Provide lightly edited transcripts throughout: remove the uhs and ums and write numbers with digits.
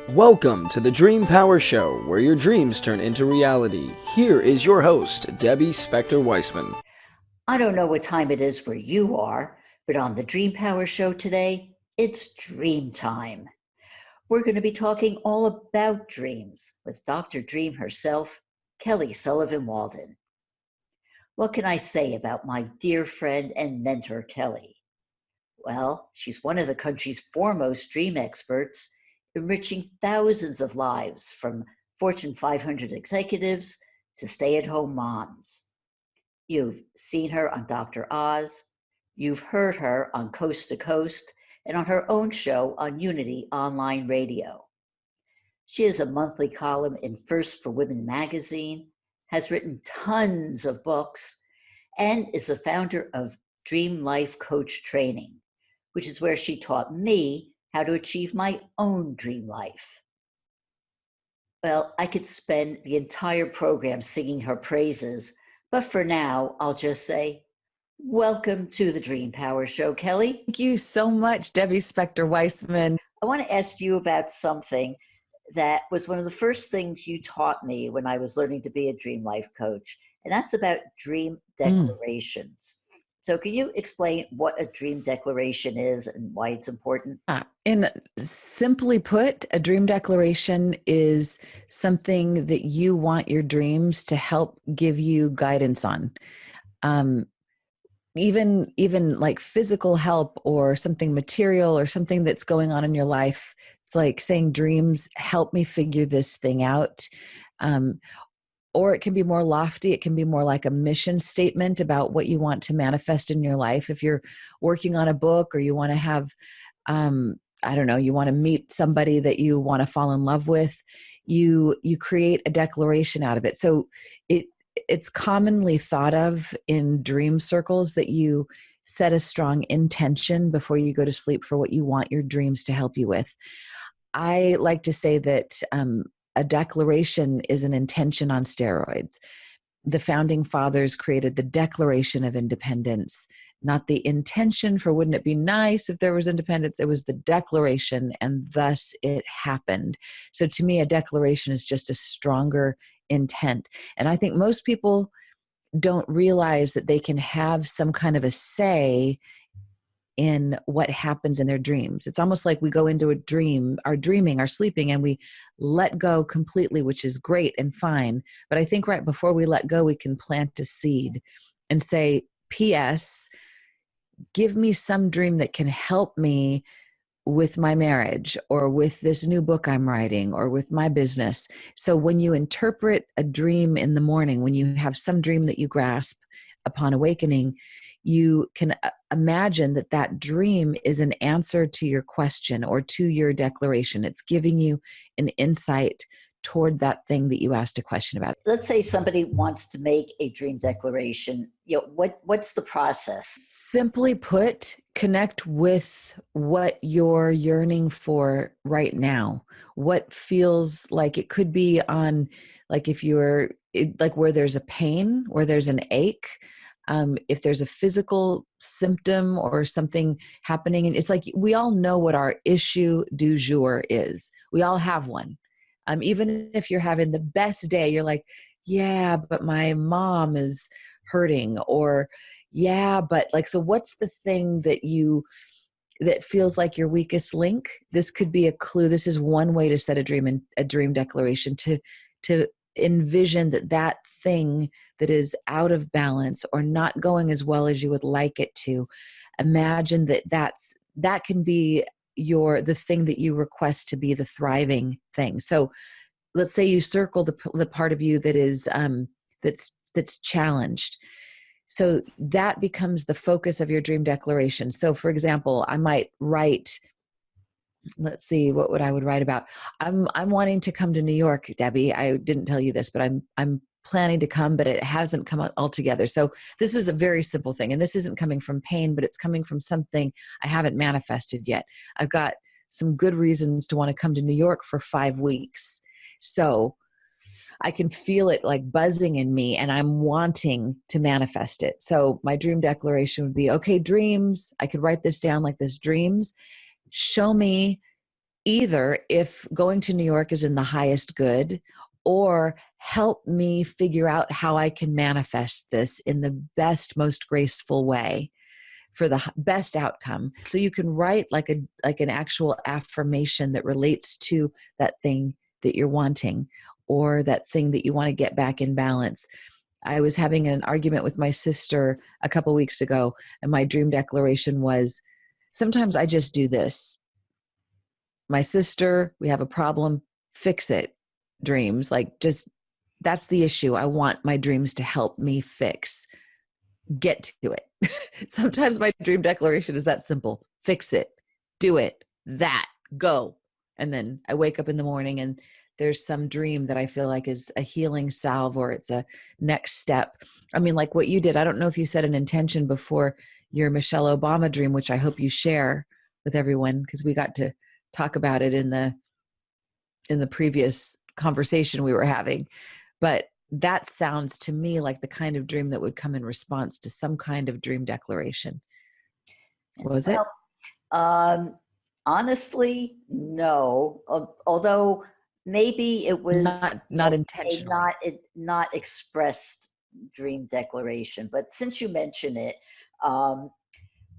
Welcome to the Dream Power Show, where your dreams turn into reality. Here is your host, Debbie Spector-Weissman. I don't know what time it is where you are, but on the Dream Power Show today, it's dream time. We're going to be talking all about dreams with Dr. Dream herself, Kelly Sullivan Walden. What can I say about my dear friend and mentor, Kelly? Well, she's one of the country's foremost dream experts, enriching thousands of lives from Fortune 500 executives to stay-at-home moms. You've seen her on Dr. Oz, you've heard her on Coast to Coast, and on her own show on Unity Online Radio. She has a monthly column in First for Women magazine, has written tons of books, and is the founder of Dream Life Coach Training, which is where she taught me how to achieve my own dream life. Well, I could spend the entire program singing her praises, but for now, I'll just say, welcome to the Dream Power Show, Kelly. Thank you so much, Debbie Spector-Weissman. I want to ask you about something that was one of the first things you taught me when I was learning to be a dream life coach, and that's about dream declarations. So can you explain what a dream declaration is and why it's important? And simply put, a dream declaration is something that you want your dreams to help give you guidance on. Even like physical help or something material or something that's going on in your life. It's like saying, dreams, help me figure this thing out. Or it can be more lofty. It can be more like a mission statement about what you want to manifest in your life. If you're working on a book or you want to have, you want to meet somebody that you want to fall in love with, you create a declaration out of it. So it's commonly thought of in dream circles that you set a strong intention before you go to sleep for what you want your dreams to help you with. I like to say that a declaration is an intention on steroids. The founding fathers created the Declaration of Independence, not the intention for wouldn't it be nice if there was independence. It was the declaration, and thus it happened. So to me, a declaration is just a stronger intent. And I think most people don't realize that they can have some kind of a say in what happens in their dreams. It's almost like we go into a dream, our dreaming, our sleeping, and we let go completely, which is great and fine. But I think right before we let go, we can plant a seed and say, P.S., give me some dream that can help me with my marriage or with this new book I'm writing or with my business. So when you interpret a dream in the morning, when you have some dream that you grasp upon awakening, you can imagine that that dream is an answer to your question or to your declaration. It's giving you an insight toward that thing that you asked a question about. Let's say somebody wants to make a dream declaration. What's the process? Simply put, connect with what you're yearning for right now. What feels like it could be on, like if you're like where there's a pain, where there's an ache, if there's a physical symptom or something happening. And it's like, we all know what our issue du jour is. We all have one. Even if you're having the best day, you're like, yeah, but my mom is hurting, or yeah, but like, so what's the thing that feels like your weakest link? This could be a clue. This is one way to set a dream declaration, to envision that thing that is out of balance or not going as well as you would like it to. Imagine that can be the thing that you request to be the thriving thing. So let's say you circle the part of you that is that's challenged. So that becomes the focus of your dream declaration. So for example, I might write, let's see, what would I write about? I'm wanting to come to New York, Debbie. I didn't tell you this, but I'm planning to come, but it hasn't come all together. So this is a very simple thing. And this isn't coming from pain, but it's coming from something I haven't manifested yet. I've got some good reasons to want to come to New York for 5 weeks. So I can feel it like buzzing in me and I'm wanting to manifest it. So my dream declaration would be, okay, dreams, I could write this down like this: dreams, show me either if going to New York is in the highest good, or help me figure out how I can manifest this in the best, most graceful way for the best outcome. So you can write like an actual affirmation that relates to that thing that you're wanting, or that thing that you want to get back in balance. I was having an argument with my sister a couple weeks ago, and my dream declaration was, sometimes I just do this. My sister, we have a problem, fix it. Dreams, like, just, that's the issue. I want my dreams to help me fix. Get to it. Sometimes my dream declaration is that simple. Fix it. Do it. That. Go. And then I wake up in the morning and there's some dream that I feel like is a healing salve, or it's a next step. I mean, like what you did. I don't know if you set an intention before your Michelle Obama dream, which I hope you share with everyone, because we got to talk about it in the previous conversation we were having. But that sounds to me like the kind of dream that would come in response to some kind of dream declaration. Was it? Honestly, no. Although maybe it was not intentional, not expressed dream declaration. But since you mention it,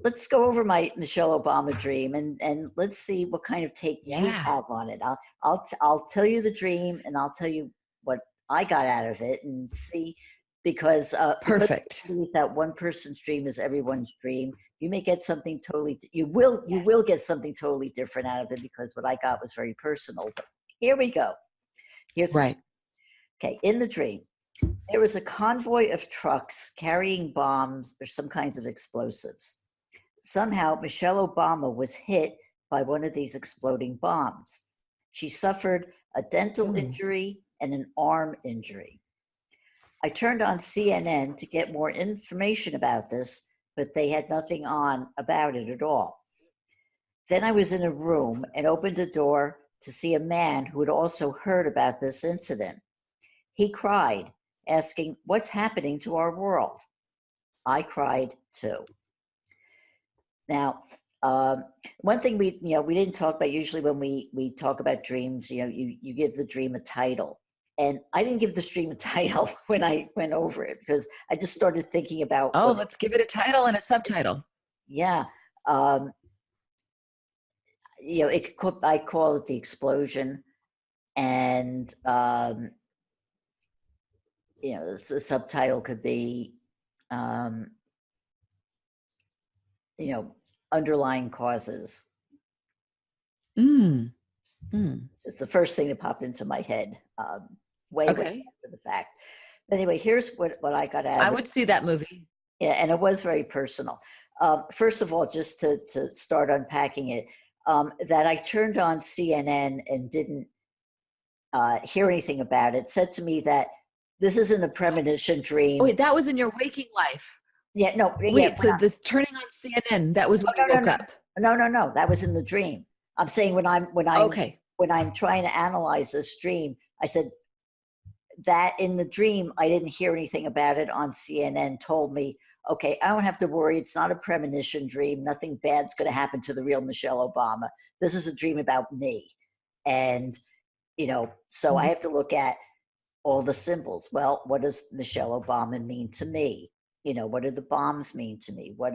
let's go over my Michelle Obama dream and let's see what kind of take you have on it. I'll tell you the dream, and I'll tell you what I got out of it, and see, because perfect. Because that one person's dream is everyone's dream. You may get something totally. You will get something totally different out of it, because what I got was very personal. But here we go. Here's right. Okay, in the dream, there was a convoy of trucks carrying bombs or some kinds of explosives. Somehow, Michelle Obama was hit by one of these exploding bombs. She suffered a dental injury and an arm injury. I turned on CNN to get more information about this, but they had nothing on about it at all. Then I was in a room and opened a door to see a man who had also heard about this incident. He cried, asking, "What's happening to our world?" I cried too. Now, one thing we didn't talk about, usually when we talk about dreams, you give the dream a title. And I didn't give this dream a title when I went over it, because I just started thinking about. Let's give it a title and a subtitle. Yeah. I call it the explosion, and the subtitle could be, underlying causes. It's the first thing that popped into my head, way after the fact. But anyway, here's what I got out of it. I would see that movie. Yeah, and it was very personal. First of all, just to start unpacking it, that I turned on CNN and didn't hear anything about it, said to me that this isn't a premonition dream. Oh, wait, that was in your waking life? Yeah, no. Wait, so the turning on CNN, that was when you woke up? No, that was in the dream. I'm saying when I'm trying to analyze this dream, I said that in the dream, I didn't hear anything about it on CNN, told me, okay, I don't have to worry. It's not a premonition dream. Nothing bad's going to happen to the real Michelle Obama. This is a dream about me. And, so I have to look at all the symbols. Well, what does Michelle Obama mean to me? What do the bombs mean to me? What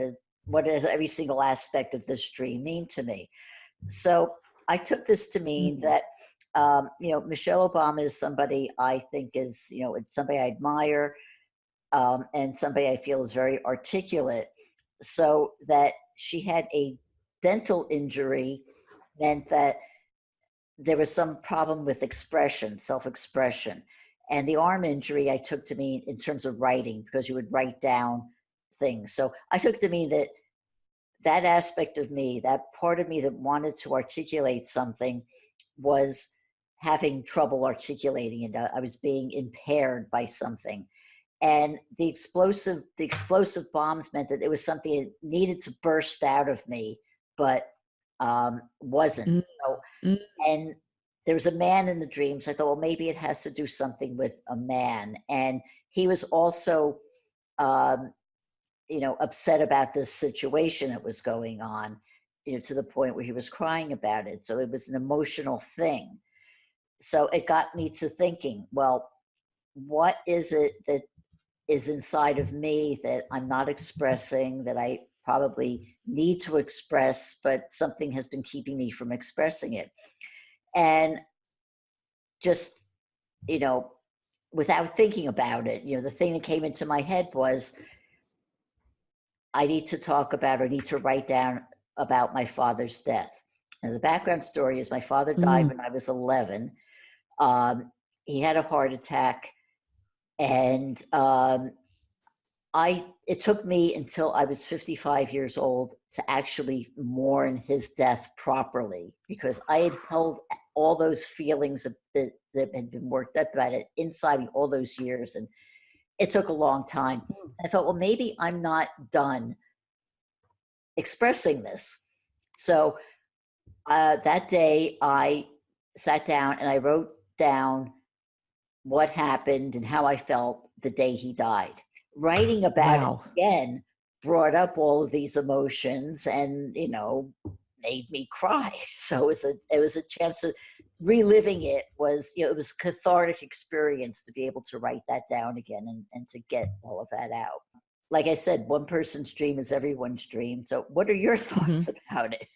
does every single aspect of this dream mean to me? So I took this to mean that, Michelle Obama is somebody I think is, it's somebody I admire, and somebody I feel is very articulate. So that she had a dental injury meant that there was some problem with expression, self-expression. And the arm injury I took to mean in terms of writing, because you would write down things. So I took to mean that aspect of me, that part of me that wanted to articulate something, was having trouble articulating it. I was being impaired by something. And the explosive bombs meant that it was something that needed to burst out of me, but wasn't. And there was a man in the dreams. I thought, well, maybe it has to do something with a man. And he was also, upset about this situation that was going on. to the point where he was crying about it. So it was an emotional thing. So it got me to thinking, well, what is it that is inside of me that I'm not expressing, that I probably need to express, but something has been keeping me from expressing it? And just, without thinking about it, the thing that came into my head was, I need to talk about, or need to write down about my father's death. And the background story is, my father died when I was 11. He had a heart attack, and it took me until I was 55 years old to actually mourn his death properly, because I had held all those feelings that had been worked up about it inside me all those years. And it took a long time. I thought, well, maybe I'm not done expressing this. So that day I sat down and I wrote down what happened and how I felt the day he died. Writing about it again brought up all of these emotions and, made me cry. So it was a chance to reliving it. Was, it was a cathartic experience to be able to write that down again and to get all of that out. Like I said, one person's dream is everyone's dream. So what are your thoughts about it?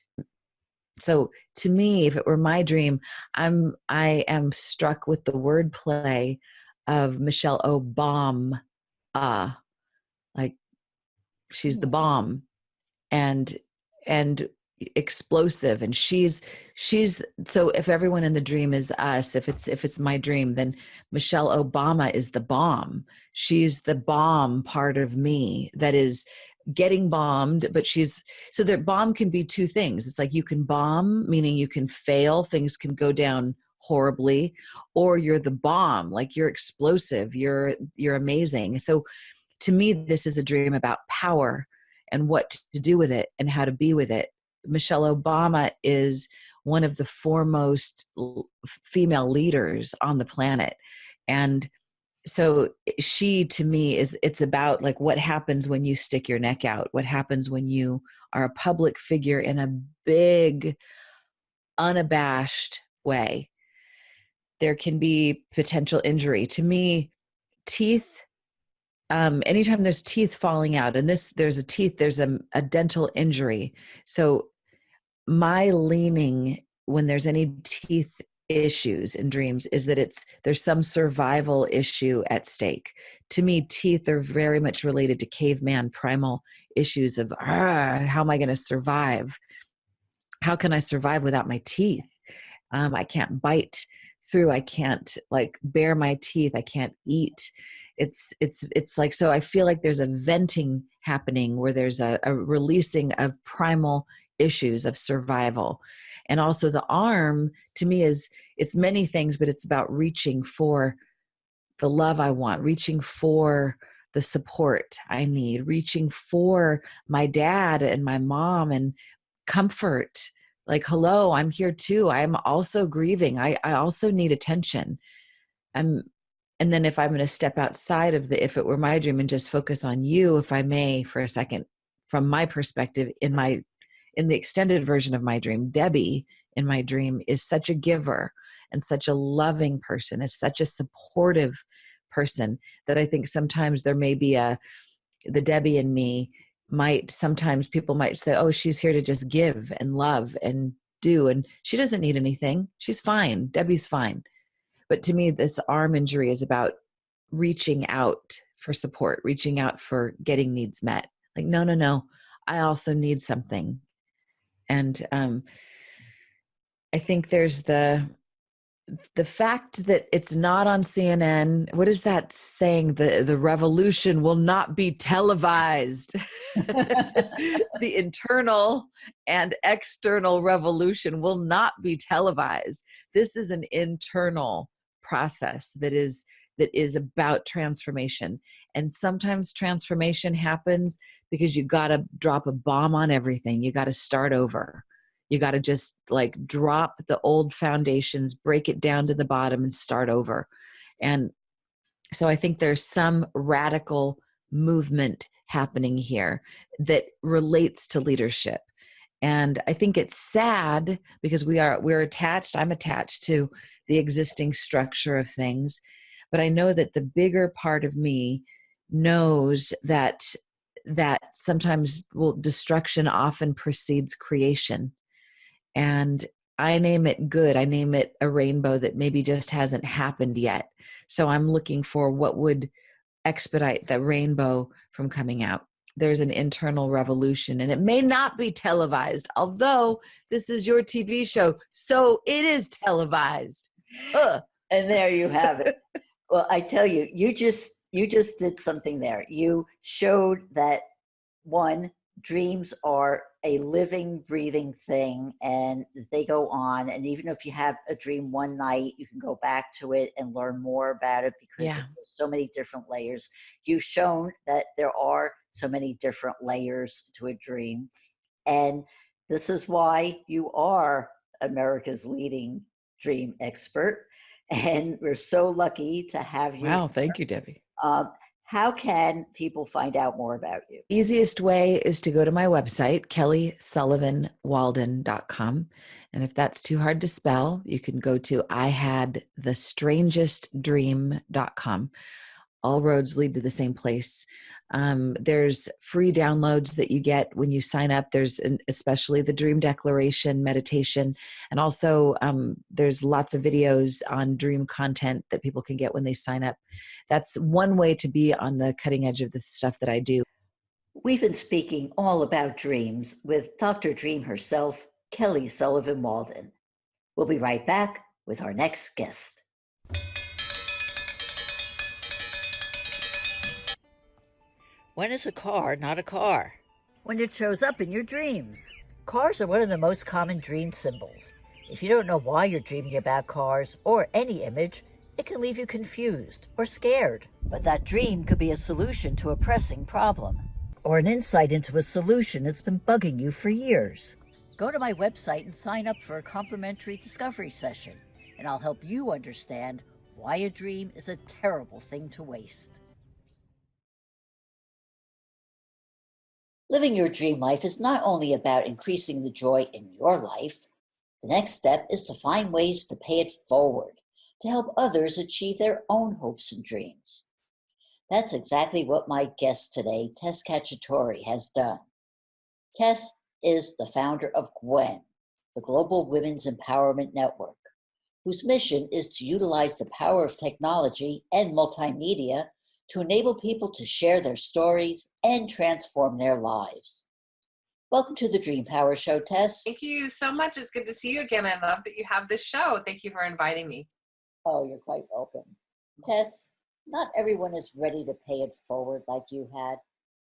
So to me, if it were my dream, I am struck with the wordplay of Michelle Obama, like she's the bomb, and explosive, and she's so if everyone in the dream is us, if it's my dream, then Michelle Obama is the bomb. She's the bomb part of me that is getting bombed, but so that bomb can be two things. It's like, you can bomb, meaning you can fail, things can go down horribly, or you're the bomb, like you're explosive, you're amazing. So to me, this is a dream about power and what to do with it and how to be with it. Michelle Obama is one of the foremost female leaders on the planet. And so she, to me, it's about like what happens when you stick your neck out, what happens when you are a public figure in a big, unabashed way. There can be potential injury. To me, teeth, anytime there's teeth falling out, and there's a dental injury. So my leaning when there's any teeth issues in dreams is that there's some survival issue at stake. To me, teeth are very much related to caveman primal issues of how am I going to survive? How can I survive without my teeth? I can't bite through. I can't bare my teeth. I can't eat. It's like, so I feel like there's a venting happening where there's a releasing of primal issues of survival. And also the arm, to me, it's many things, but it's about reaching for the love I want, reaching for the support I need, reaching for my dad and my mom and comfort. Like, hello, I'm here too. I'm also grieving. I also need attention. And then if I'm going to step outside of if it were my dream and just focus on you, if I may, for a second, from my perspective, in the extended version of my dream, Debbie in my dream is such a giver and such a loving person, is such a supportive person that I think sometimes there may be the Debbie in me sometimes people might say, oh, she's here to just give and love and do, and she doesn't need anything. She's fine. Debbie's fine. But to me, this arm injury is about reaching out for support, reaching out for getting needs met. Like, no, I also need something. And I think there's the fact that it's not on CNN. What is that saying? The revolution will not be televised. The internal and external revolution will not be televised. This is an internal process that is about transformation. And sometimes transformation happens because you got to drop a bomb on everything. You got to start over. You got to just drop the old foundations, break it down to the bottom and start over. And so I think there's some radical movement happening here that relates to leadership. And I think it's sad because we're attached. I'm attached to the existing structure of things, but I know that the bigger part of me knows that sometimes, well, destruction often precedes creation. And I name it good. I name it a rainbow that maybe just hasn't happened yet. So I'm looking for what would expedite the rainbow from coming out. There's an internal revolution, and it may not be televised, although this is your TV show, so it is televised. Ugh. And there you have it. Well, I tell you, you just did something there. You showed that, one, dreams are a living, breathing thing, and they go on. And even if you have a dream one night, you can go back to it and learn more about it because Yeah. there's so many different layers. You've shown that there are so many different layers to a dream. And this is why you are America's leading dream expert. And we're so lucky to have you. Wow. Thank you, Debbie. How can people find out more about you? Easiest way is to go to my website, kellysullivanwalden.com. And if that's too hard to spell, you can go to ihadthestrangestdream.com. All roads lead to the same place. There's free downloads that you get when you sign up. There's especially the dream declaration meditation. And also there's lots of videos on dream content that people can get when they sign up. That's one way to be on the cutting edge of the stuff that I do. We've been speaking all about dreams with Dr. Dream herself, Kelly Sullivan Walden. We'll be right back with our next guest. When is a car not a car? When it shows up in your dreams. Cars are one of the most common dream symbols. If you don't know why you're dreaming about cars or any image, it can leave you confused or scared. But that dream could be a solution to a pressing problem, or an insight into a solution that's been bugging you for years. Go to my website and sign up for a complimentary discovery session, and I'll help you understand why a dream is a terrible thing to waste. Living your dream life is not only about increasing the joy in your life. The next step is to find ways to pay it forward, to help others achieve their own hopes and dreams. That's exactly what my guest today, Tess Cacciatore, has done. Tess is the founder of GWEN, the Global Women's Empowerment Network, whose mission is to utilize the power of technology and multimedia to enable people to share their stories and transform their lives. Welcome to the Dream Power Show, Tess. Thank you so much. It's good to see you again. I love that you have this show. Thank you for inviting me. Oh, you're quite welcome. Tess, not everyone is ready to pay it forward like you had.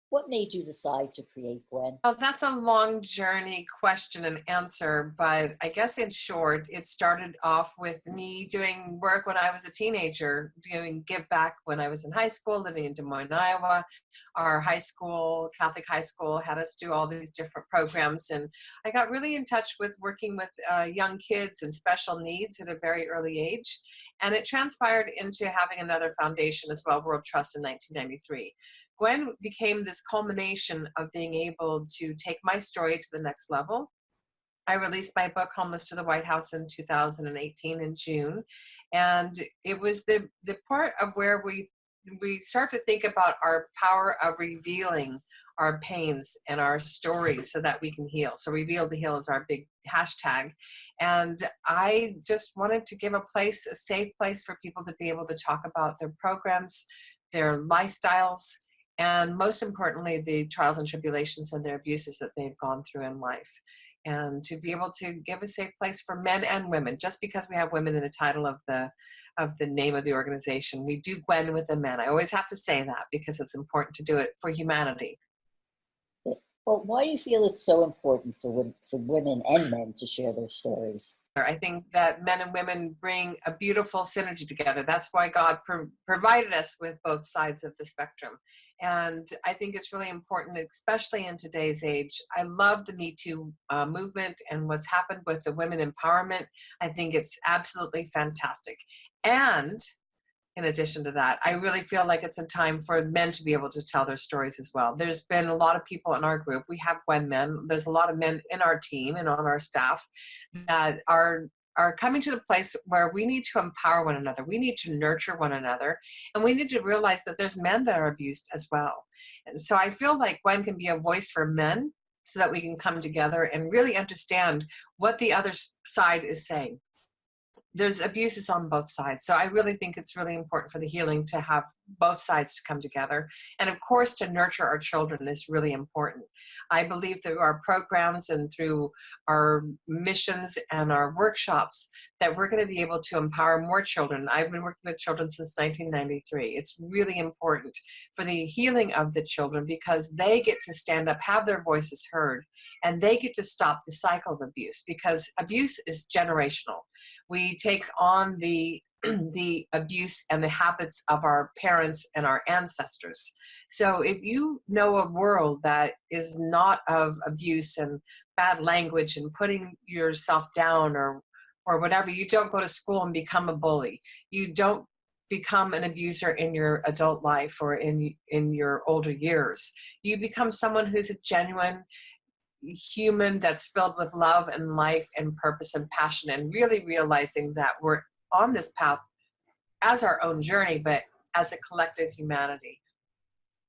What made you decide to create GWEN? Well, that's a long journey question and answer, but I guess in short, it started off with me doing work when I was a teenager, doing give back when I was in high school, living in Des Moines, Iowa. Our high school, Catholic high school, had us do all these different programs, and I got really in touch with working with young kids and special needs at a very early age, and it transpired into having another foundation as well, World Trust, in 1993. GWEN became this culmination of being able to take my story to the next level. I released my book, Homeless to the White House, in 2018 in June. And it was the part of where we start to think about our power of revealing our pains and our stories so that we can heal. So Reveal to Heal is our big hashtag. And I just wanted to give a safe place for people to be able to talk about their programs, their lifestyles, and most importantly, the trials and tribulations and their abuses that they've gone through in life. And to be able to give a safe place for men and women. Just because we have women in the title of the name of the organization, we do GWEN with the men. I always have to say that because it's important to do it for humanity. Well, why do you feel it's so important for women and men to share their stories? I think that men and women bring a beautiful synergy together. That's why God provided us with both sides of the spectrum. And I think it's really important, especially in today's age. I love the Me Too movement and what's happened with the women empowerment. I think it's absolutely fantastic. And in addition to that. I really feel like it's a time for men to be able to tell their stories as well. There's been a lot of people in our group. We have GWEN men. There's a lot of men in our team and on our staff that are coming to the place where we need to empower one another. We need to nurture one another. And we need to realize that there's men that are abused as well. And so I feel like GWEN can be a voice for men so that we can come together and really understand what the other side is saying. There's abuses on both sides. So I really think it's really important for the healing to have both sides to come together. And of course, to nurture our children is really important. I believe through our programs and through our missions and our workshops that we're going to be able to empower more children. I've been working with children since 1993. It's really important for the healing of the children because they get to stand up, have their voices heard, and they get to stop the cycle of abuse because abuse is generational. We take on the abuse and the habits of our parents and our ancestors. So if you know a world that is not of abuse and bad language and putting yourself down or whatever, you don't go to school and become a bully. You don't become an abuser in your adult life or in your older years. You become someone who's a genuine human that's filled with love and life and purpose and passion, and really realizing that we're on this path as our own journey, but as a collective humanity.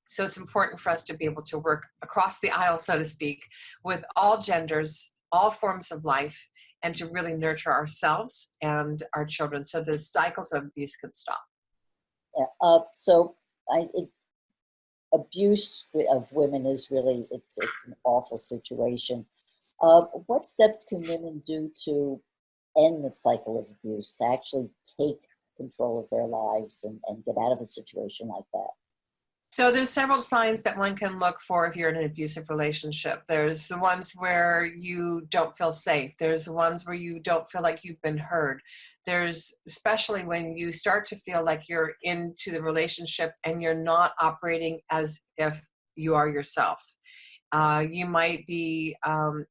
So it's important for us to be able to work across the aisle, so to speak, with all genders, all forms of life, and to really nurture ourselves and our children so the cycles of abuse can stop. Yeah, abuse of women is really, it's an awful situation. What steps can women do to end the cycle of abuse, to actually take control of their lives and get out of a situation like that? So there's several signs that one can look for if you're in an abusive relationship. There's the ones where you don't feel safe. There's the ones where you don't feel like you've been heard. There's especially when you start to feel like you're into the relationship and you're not operating as if you are yourself. You might be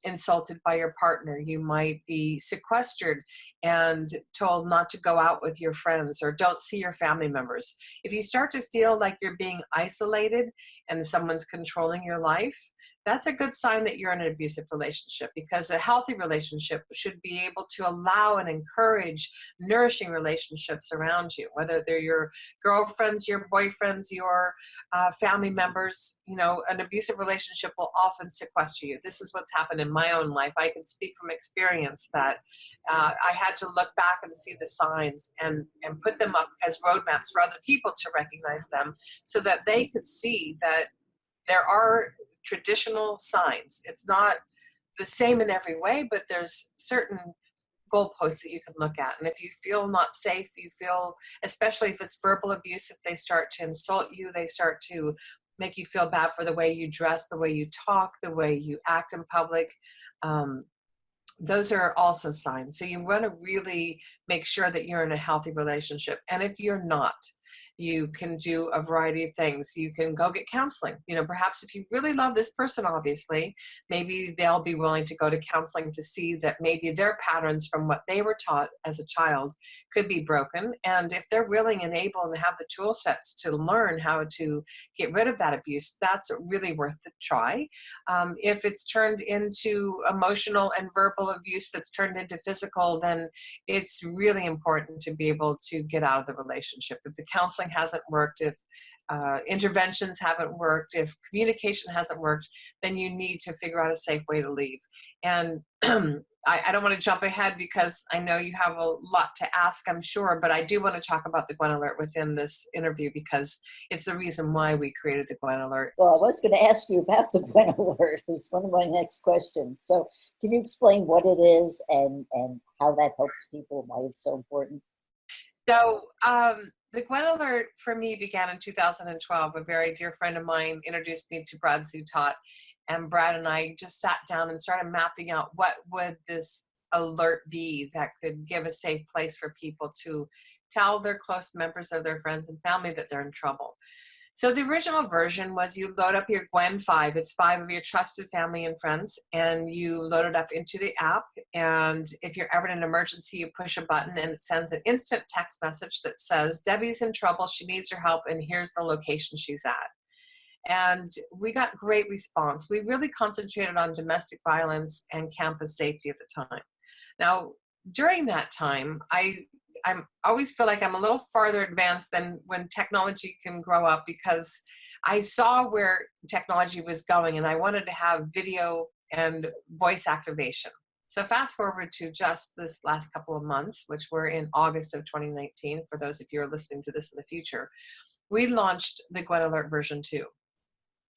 insulted by your partner. You might be sequestered and told not to go out with your friends or don't see your family members. If you start to feel like you're being isolated and someone's controlling your life, that's a good sign that you're in an abusive relationship, because a healthy relationship should be able to allow and encourage nourishing relationships around you, whether they're your girlfriends, your boyfriends, your family members. You know, an abusive relationship will often sequester you. This is what's happened in my own life. I can speak from experience that I had to look back and see the signs and put them up as roadmaps for other people to recognize them so that they could see that there are traditional signs. It's not the same in every way, but there's certain goalposts that you can look at. And if you feel not safe, you feel, especially if it's verbal abuse, if they start to insult you, they start to make you feel bad for the way you dress, the way you talk, the way you act in public. Those are also signs. So you want to really make sure that you're in a healthy relationship. And if you're not, you can do a variety of things. You can go get counseling. You know, perhaps if you really love this person, obviously, maybe they'll be willing to go to counseling to see that maybe their patterns from what they were taught as a child could be broken. And if they're willing and able and have the tool sets to learn how to get rid of that abuse, that's really worth the try. If it's turned into emotional and verbal abuse that's turned into physical, then it's really important to be able to get out of the relationship. If the counseling hasn't worked, if interventions haven't worked, if communication hasn't worked, then you need to figure out a safe way to leave. And I don't want to jump ahead because I know you have a lot to ask, I'm sure, but I do want to talk about the GWEN Alert within this interview because it's the reason why we created the GWEN Alert. Well, I was going to ask you about the GWEN Alert. It was one of my next questions. So can you explain what it is and how that helps people, why it's so important? So the GWEN Alert for me began in 2012. A very dear friend of mine introduced me to Brad Zutot, and Brad and I just sat down and started mapping out what would this alert be that could give a safe place for people to tell their close members of their friends and family that they're in trouble. So the original version was you load up your GWEN 5. It's 5 of your trusted family and friends, and you load it up into the app. And if you're ever in an emergency, you push a button and it sends an instant text message that says, Debbie's in trouble, she needs your help, and here's the location she's at. And we got great response. We really concentrated on domestic violence and campus safety at the time. Now, during that time, I always feel like I'm a little farther advanced than when technology can grow up, because I saw where technology was going and I wanted to have video and voice activation. So fast forward to just this last couple of months, which we're in August of 2019, for those of you who are listening to this in the future, we launched the GWEN Alert version 2.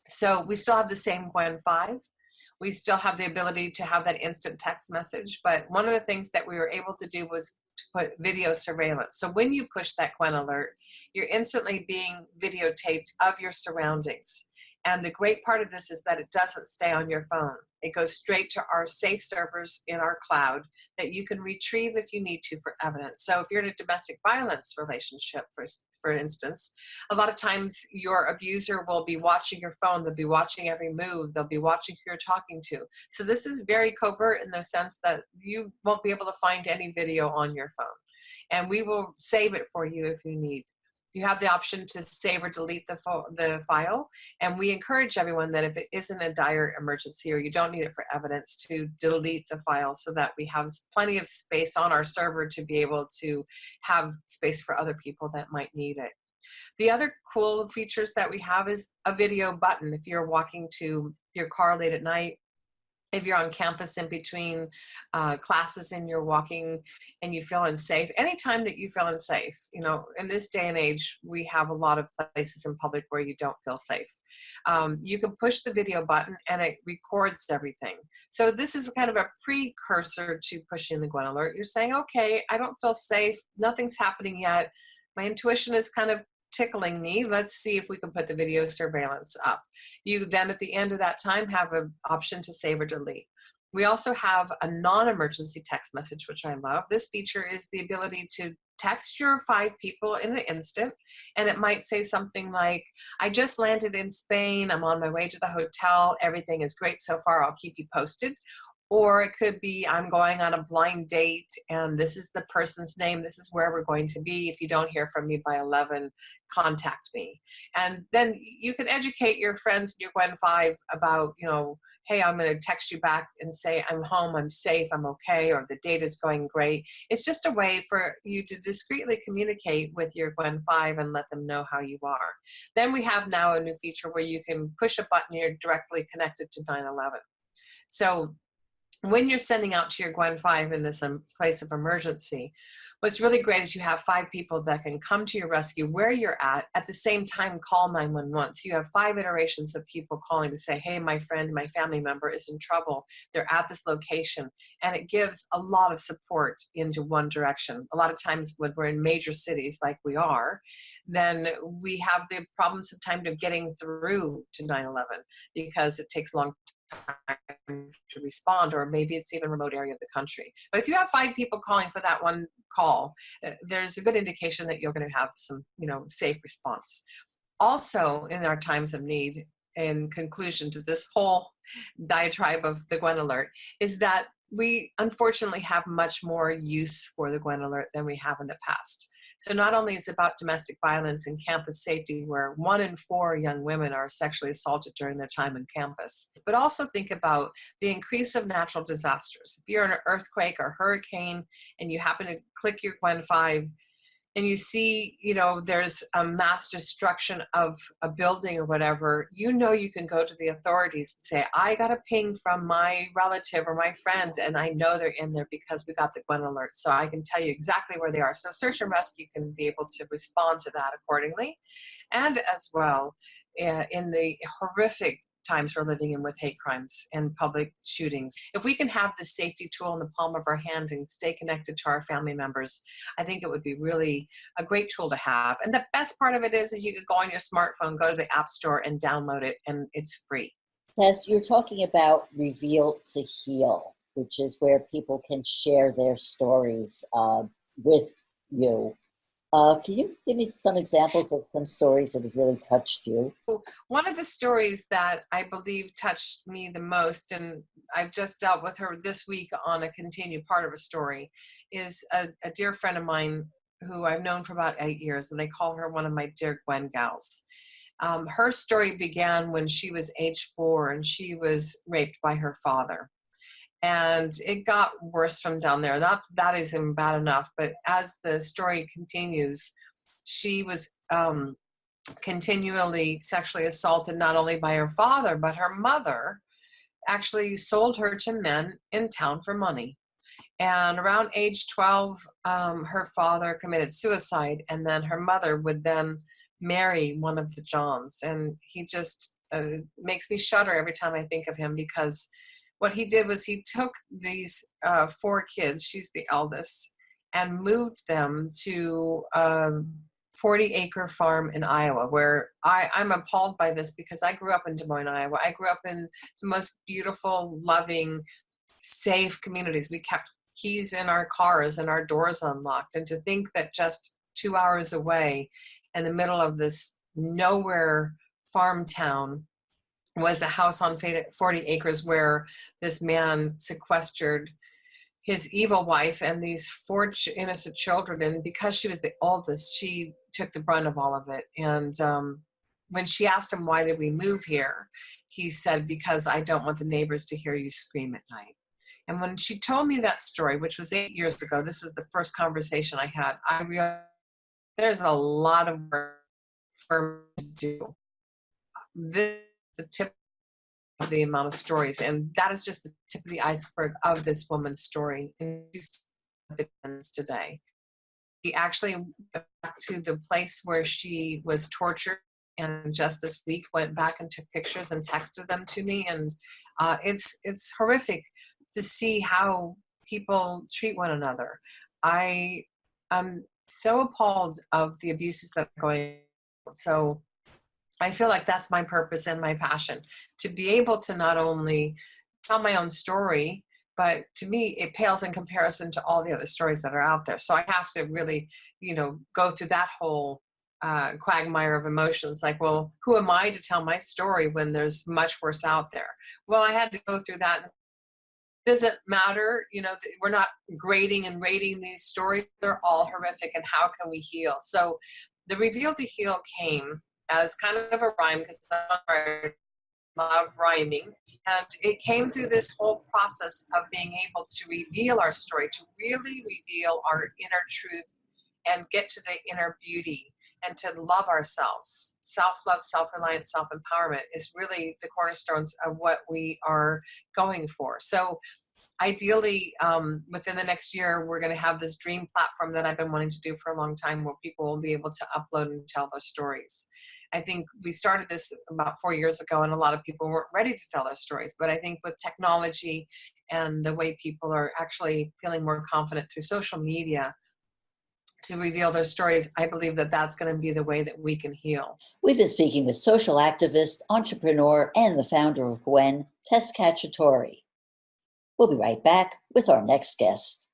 So we still have the same GWEN 5. We still have the ability to have that instant text message, but one of the things that we were able to do was to put video surveillance. So when you push that GWEN Alert, you're instantly being videotaped of your surroundings. And the great part of this is that it doesn't stay on your phone. It goes straight to our safe servers in our cloud that you can retrieve if you need to for evidence. So if you're in a domestic violence relationship, for instance, a lot of times your abuser will be watching your phone. They'll be watching every move. They'll be watching who you're talking to. So this is very covert in the sense that you won't be able to find any video on your phone. And we will save it for you if you need. You have the option to save or delete the file. And we encourage everyone that if it isn't a dire emergency or you don't need it for evidence, to delete the file so that we have plenty of space on our server to be able to have space for other people that might need it. The other cool features that we have is a video button. If you're walking to your car late at night, if you're on campus in between classes and you're walking and you feel unsafe, anytime that you feel unsafe, you know, in this day and age, we have a lot of places in public where you don't feel safe. You can push the video button and it records everything. So this is kind of a precursor to pushing the GWEN Alert. You're saying, okay, I don't feel safe. Nothing's happening yet. My intuition is kind of tickling me. Let's see if we can put the video surveillance up. You then at the end of that time have an option to save or delete. We also have a non-emergency text message, which I love. This feature is the ability to text your 5 people in an instant, and it might say something like, I just landed in Spain, I'm on my way to the hotel, everything is great so far, I'll keep you posted. Or it could be, I'm going on a blind date and this is the person's name, this is where we're going to be. If you don't hear from me by 11, contact me. And then you can educate your friends in your GWEN 5 about, you know, hey, I'm going to text you back and say, I'm home, I'm safe, I'm okay, or the date is going great. It's just a way for you to discreetly communicate with your GWEN 5 and let them know how you are. Then we have now a new feature where you can push a button, you're directly connected to 911. So when you're sending out to your GWEN 5 in this place of emergency, what's really great is you have 5 people that can come to your rescue where you're at the same time call 911. So you have 5 iterations of people calling to say, hey, my friend, my family member is in trouble. They're at this location. And it gives a lot of support into one direction. A lot of times when we're in major cities like we are, then we have the problems of time of getting through to 911 because it takes a long time to respond, or maybe it's even a remote area of the country. But if you have 5 people calling for that one call, there's a good indication that you're going to have some, you know, safe response. Also, in our times of need, in conclusion to this whole diatribe of the GWEN Alert, is that we unfortunately have much more use for the GWEN Alert than we have in the past. So not only is it about domestic violence and campus safety, where 1 in 4 young women are sexually assaulted during their time on campus, but also think about the increase of natural disasters. If you're in an earthquake or hurricane and you happen to click your GWEN 5 and you see, you know, there's a mass destruction of a building or whatever, you know, you can go to the authorities and say, I got a ping from my relative or my friend, and I know they're in there because we got the GWEN Alert. So I can tell you exactly where they are. So search and rescue can be able to respond to that accordingly. And as well, in the horrific times we're living in with hate crimes and public shootings, if we can have this safety tool in the palm of our hand and stay connected to our family members, I think it would be really a great tool to have. And the best part of it is you could go on your smartphone, go to the App Store and download it, and it's free. Tess, you're talking about Reveal to Heal, which is where people can share their stories with you. Can you give me some examples of some stories that have really touched you? One of the stories that I believe touched me the most, and I've just dealt with her this week on a continued part of a story, is a dear friend of mine who I've known for about 8 years, and I call her one of my dear GWEN gals. Her story began when she was age 4 and she was raped by her father. And it got worse from down there. That isn't bad enough, but as the story continues, she was continually sexually assaulted not only by her father, but her mother actually sold her to men in town for money. And around age 12, her father committed suicide, and then her mother would then marry one of the Johns. And he just makes me shudder every time I think of him, because what he did was he took these 4 kids, she's the eldest, and moved them to 40-acre farm in Iowa, where I'm appalled by this because I grew up in Des Moines, Iowa. I grew up in the most beautiful, loving, safe communities. We kept keys in our cars and our doors unlocked. And to think that just 2 hours away in the middle of this nowhere farm town was a house on 40 acres where this man sequestered his evil wife and these 4 innocent children. And because she was the oldest, she took the brunt of all of it. And when she asked him, why did we move here? He said, because I don't want the neighbors to hear you scream at night. And when she told me that story, which was 8 years ago, this was the first conversation I had, I realized there's a lot of work for me to do. This is the tip of the amount of stories, and that is just the tip of the iceberg of this woman's story. And she's today. We actually went back to the place where she was tortured, and just this week went back and took pictures and texted them to me. And it's horrific to see how people treat one another. I'm so appalled of the abuses that are going on. So I feel like that's my purpose and my passion, to be able to not only tell my own story, but to me, it pales in comparison to all the other stories that are out there. So I have to really, go through that whole quagmire of emotions. Like, well, who am I to tell my story when there's much worse out there? Well, I had to go through that. Does it matter? We're not grading and rating these stories. They're all horrific. And how can we heal? So the Reveal to Heal came as kind of a rhyme, because I love rhyming. And it came through this whole process of being able to reveal our story, to really reveal our inner truth and get to the inner beauty and to love ourselves. Self-love, self-reliance, self-empowerment is really the cornerstones of what we are going for. So ideally, within the next year, we're going to have this dream platform that I've been wanting to do for a long time, where people will be able to upload and tell their stories. I think we started this about 4 years ago, and a lot of people weren't ready to tell their stories. But I think with technology and the way people are actually feeling more confident through social media to reveal their stories, I believe that that's going to be the way that we can heal. We've been speaking with social activist, entrepreneur, and the founder of GWEN, Tess Cacciatore. We'll be right back with our next guest.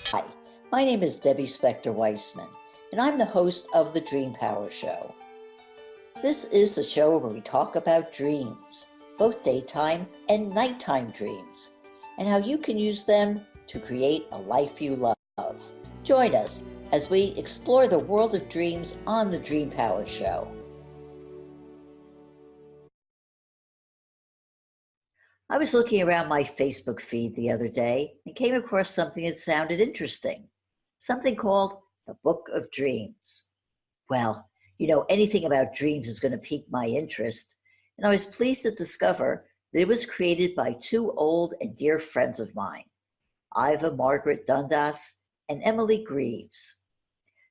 Hi, my name is Debbie Spector-Weissman, and I'm the host of the Dream Power Show. This is the show where we talk about dreams, both daytime and nighttime dreams, and how you can use them to create a life you love. Join us as we explore the world of dreams on the Dream Power Show. I was looking around my Facebook feed the other day and came across something that sounded interesting, something called the Book of Dreams. Well, anything about dreams is going to pique my interest, and I was pleased to discover that it was created by 2 old and dear friends of mine, Margaret Dundas and Emily Grieves.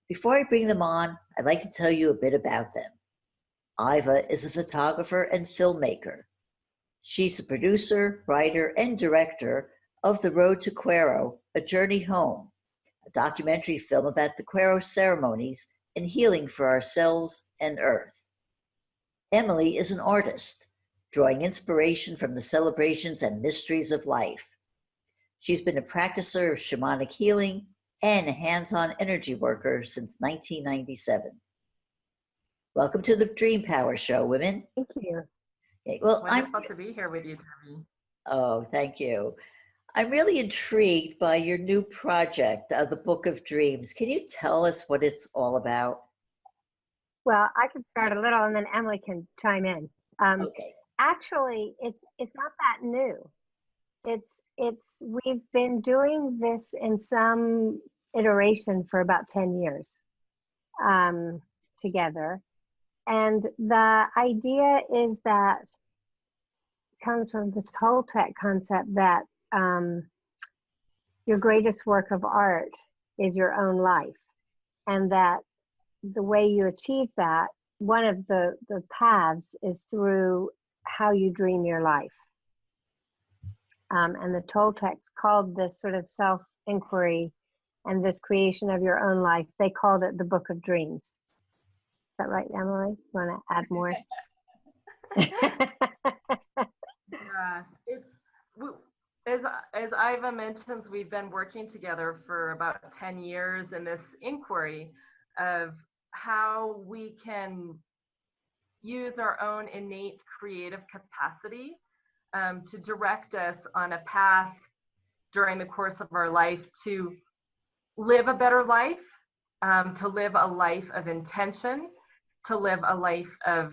Before I bring them on, I'd like to tell you a bit about them. Iva is a photographer and filmmaker. She's the producer, writer, and director of The Road to Quero, A Journey Home, a documentary film about the Quero ceremonies and healing for ourselves and Earth. Emily is an artist, drawing inspiration from the celebrations and mysteries of life. She's been a practicer of shamanic healing and a hands-on energy worker since 1997. Welcome to the Dream Power Show, women. Thank you. Okay, well, Wonderful to be here with you, Debbie. Oh, thank you. I'm really intrigued by your new project, the Book of Dreams. Can you tell us what it's all about? Well, I can start a little, and then Emily can chime in. Okay. Actually, it's not that new. We've been doing this in some iteration for about 10 years together, and the idea is that comes from the Toltec concept that your greatest work of art is your own life, and that the way you achieve that, one of the paths is through how you dream your life. And the Toltecs called this sort of self-inquiry and this creation of your own life, they called it the Book of Dreams. Is that right, Emily? You want to add more? As Iva mentions, we've been working together for about 10 years in this inquiry of how we can use our own innate creative capacity to direct us on a path during the course of our life to live a better life, to live a life of intention, to live a life of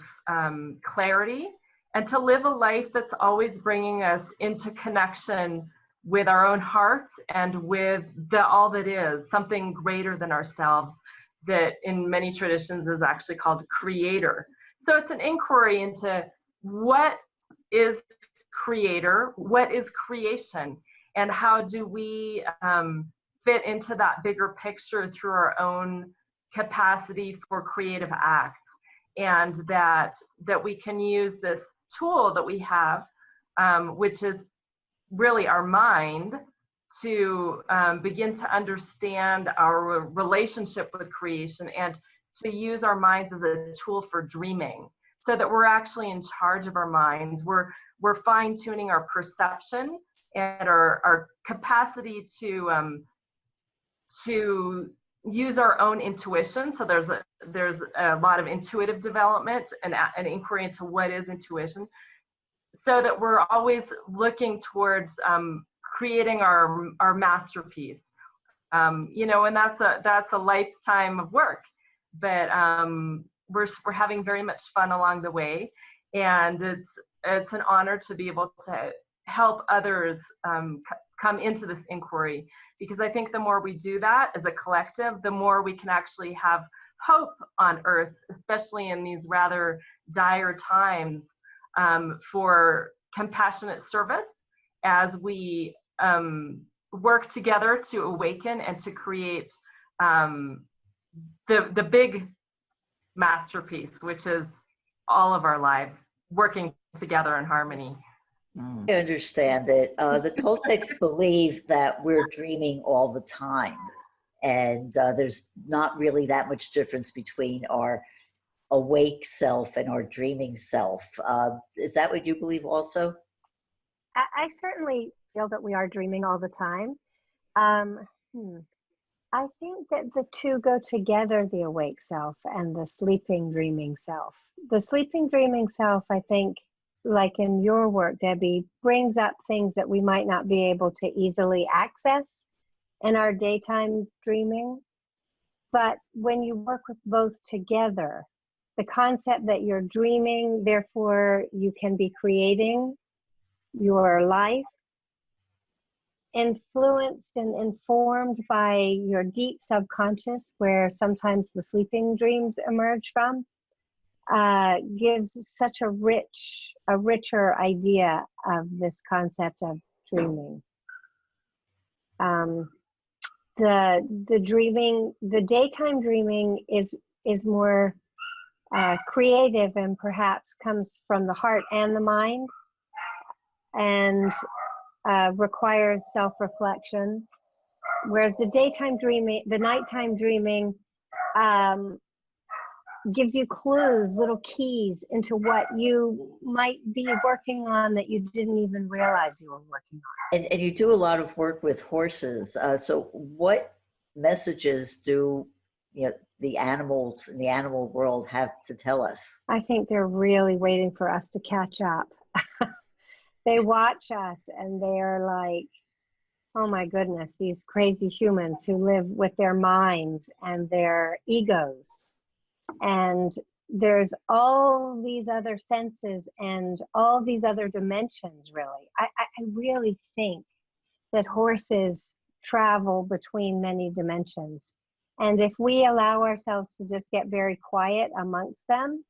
clarity, and to live a life that's always bringing us into connection with our own hearts and with all that is, something greater than ourselves, that in many traditions is actually called creator. So it's an inquiry into what is creator, what is creation, and how do we fit into that bigger picture through our own capacity for creative acts, and that we can use this tool that we have, which is really our mind, to begin to understand our relationship with creation and to use our minds as a tool for dreaming, so that we're actually in charge of our minds. We're fine-tuning our perception and our capacity to use our own intuition. So there's a lot of intuitive development and an inquiry into what is intuition, so that we're always looking towards creating our masterpiece. And that's a lifetime of work, but we're having very much fun along the way, and it's an honor to be able to help others come into this inquiry, because I think the more we do that as a collective, the more we can actually have hope on earth, especially in these rather dire times, for compassionate service, as we work together to awaken and to create the big masterpiece, which is all of our lives working together in harmony. I understand it. The Toltecs believe that we're dreaming all the time, and there's not really that much difference between our awake self and our dreaming self. Is that what you believe also? I certainly feel that we are dreaming all the time. I think that the two go together, the awake self and the sleeping dreaming self. The sleeping dreaming self, I think, like in your work, Debbie, brings up things that we might not be able to easily access in our daytime dreaming. But when you work with both together, the concept that you're dreaming, therefore you can be creating your life, influenced and informed by your deep subconscious, where sometimes the sleeping dreams emerge from, gives such a richer idea of this concept of dreaming. The dreaming, the daytime dreaming is more creative, and perhaps comes from the heart and the mind, and requires self-reflection, whereas the daytime dreaming, the nighttime dreaming, gives you clues, little keys into what you might be working on that you didn't even realize you were working on. And you do a lot of work with horses. So what messages do the animals in the animal world have to tell us? I think they're really waiting for us to catch up. They watch us and they're like, oh my goodness, these crazy humans who live with their minds and their egos. And there's all these other senses and all these other dimensions, really. I really think that horses travel between many dimensions. And if we allow ourselves to just get very quiet amongst them,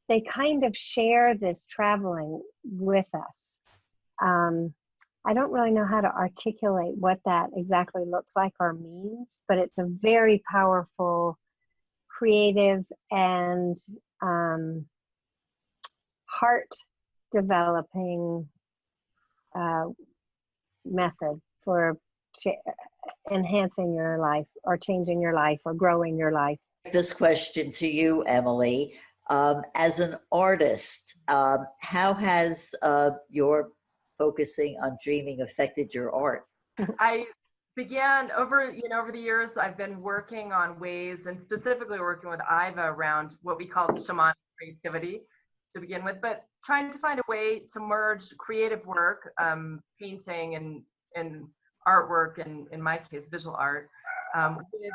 they kind of share this traveling with us. I don't really know how to articulate what that exactly looks like or means, but it's a very powerful, creative, and heart-developing method for enhancing your life or changing your life or growing your life. This question to you, Emily. As an artist, how has your focusing on dreaming affected your art? I began over the years, I've been working on ways, and specifically working with Iva around what we call shamanic creativity to begin with, but trying to find a way to merge creative work, painting and artwork, and in my case, visual art, with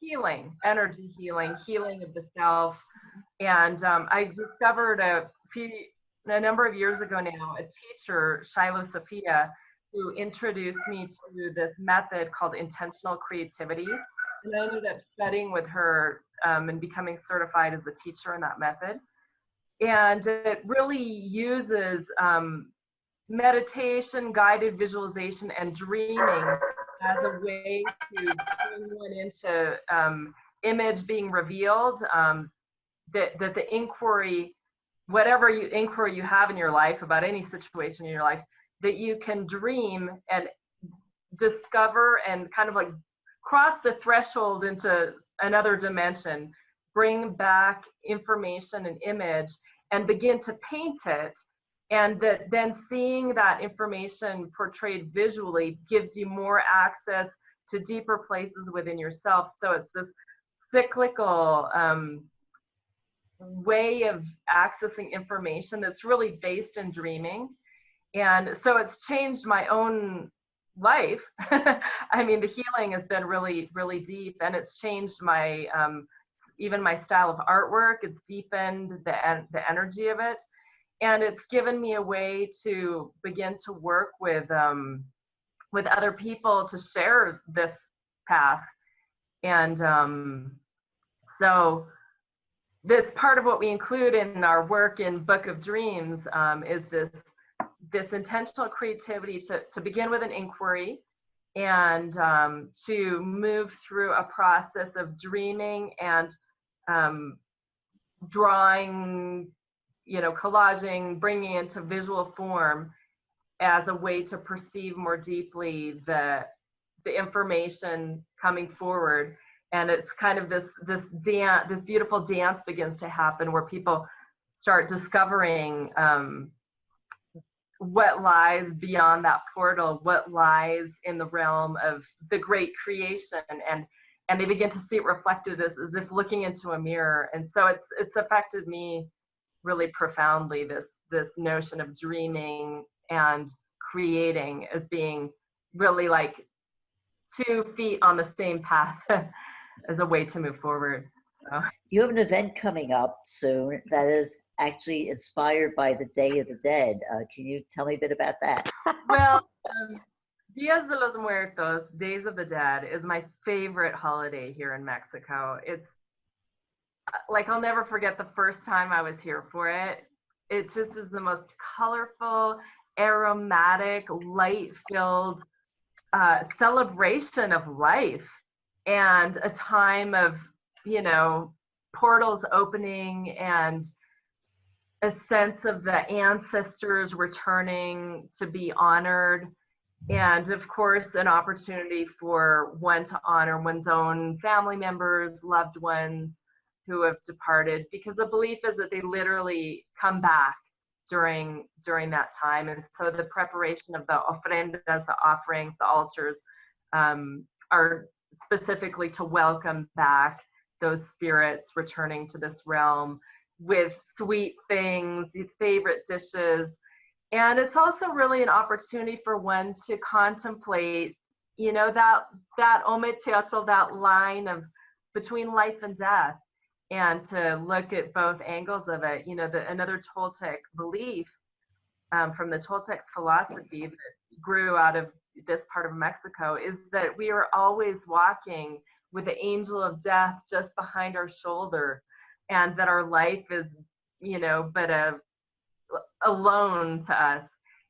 healing, energy healing of the self. And I discovered a number of years ago now, a teacher, Shiloh Sophia, who introduced me to this method called intentional creativity. And I ended up studying with her and becoming certified as a teacher in that method. And it really uses meditation, guided visualization, and dreaming as a way to bring one into image being revealed, that the inquiry, whatever inquiry you have in your life about any situation in your life, that you can dream and discover and kind of like cross the threshold into another dimension, bring back information and image, and begin to paint it. And that then seeing that information portrayed visually gives you more access to deeper places within yourself. So it's this cyclical way of accessing information that's really based in dreaming. And so it's changed my own life. I mean, the healing has been really, really deep, and it's changed my, even my style of artwork. It's deepened the energy of it. And it's given me a way to begin to work with other people to share this path. And so that's part of what we include in our work in Book of Dreams, is this intentional creativity to begin with an inquiry, and to move through a process of dreaming and drawing, collaging, bringing into visual form as a way to perceive more deeply the information coming forward. And it's kind of this beautiful dance begins to happen where people start discovering what lies beyond that portal, what lies in the realm of the great creation, and they begin to see it reflected as if looking into a mirror. And so it's affected me really profoundly, this notion of dreaming and creating as being really like 2 feet on the same path as a way to move forward. So. You have an event coming up soon that is actually inspired by the Day of the Dead. Can you tell me a bit about that? Well, Días de los Muertos, Days of the Dead, is my favorite holiday here in Mexico. It's like, I'll never forget the first time I was here for it. It just is the most colorful, aromatic, light-filled celebration of life, and a time of, portals opening, and a sense of the ancestors returning to be honored. And of course, an opportunity for one to honor one's own family members, loved ones, who have departed, because the belief is that they literally come back during that time. And so the preparation of the ofrendas, the offerings, the altars, are specifically to welcome back those spirits returning to this realm with sweet things, favorite dishes. And it's also really an opportunity for one to contemplate, you know, that ometeotl, that line of between life and death, and to look at both angles of it. You know, another Toltec belief from the Toltec philosophy that grew out of this part of Mexico is that we are always walking with the angel of death just behind our shoulder, and that our life is, you know, but a loan to us,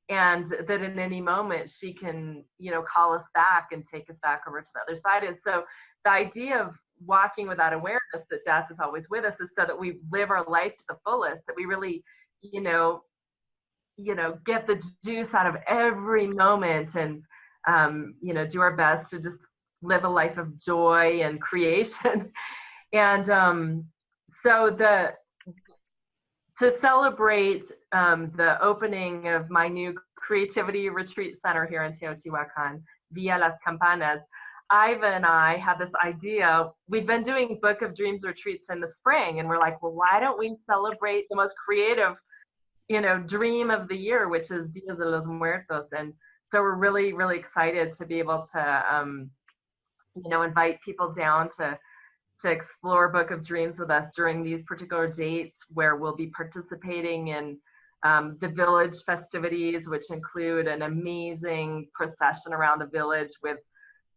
and that in any moment she can, you know, call us back and take us back over to the other side. And so the idea of walking with that awareness that death is always with us is so that we live our life to the fullest, that we really, you know, get the juice out of every moment, and you know, do our best to just live a life of joy and creation. And so to celebrate the opening of my new creativity retreat center here in Teotihuacan, Via Las Campanas, Iva and I had this idea. We've been doing Book of Dreams retreats in the spring, and we're like, well, why don't we celebrate the most creative, you know, dream of the year, which is Dia de los Muertos. And so we're really, really excited to be able to, you know, invite people down to explore Book of Dreams with us during these particular dates, where we'll be participating in the village festivities, which include an amazing procession around the village with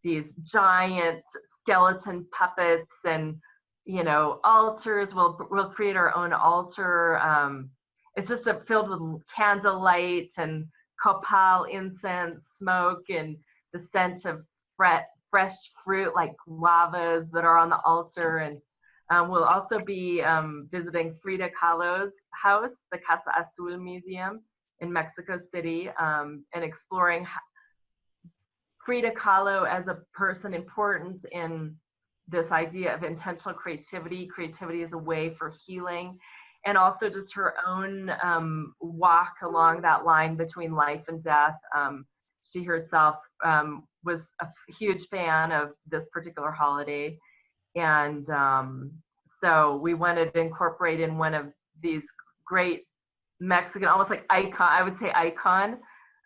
these giant skeleton puppets and, you know, altars. We'll create our own altar. It's just filled with candlelight and copal incense smoke and the scent of fresh fruit like guavas that are on the altar. And we'll also be visiting Frida Kahlo's house, the Casa Azul Museum in Mexico City, and exploring Frida Kahlo as a person important in this idea of intentional creativity. Creativity is a way for healing, and also just her own walk along that line between life and death. She herself was a huge fan of this particular holiday. And so we wanted to incorporate in one of these great Mexican, almost like icon, I would say icon.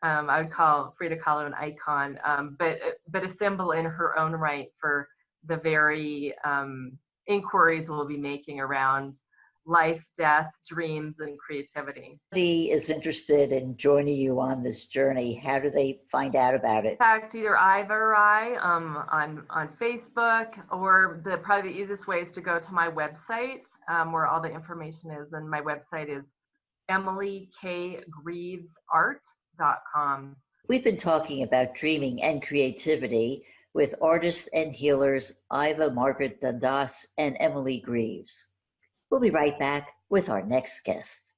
I would call Frida Kahlo an icon, but a symbol in her own right for the very inquiries we'll be making around life, death, dreams, and creativity. If somebody is interested in joining you on this journey, how do they find out about it? In fact, either Iva or I on Facebook, or probably the easiest way is to go to my website where all the information is. And my website is EmilyKGrievesArt.com. We've been talking about dreaming and creativity with artists and healers Iva Margaret Dundas and Emily Grieves. We'll be right back with our next guest.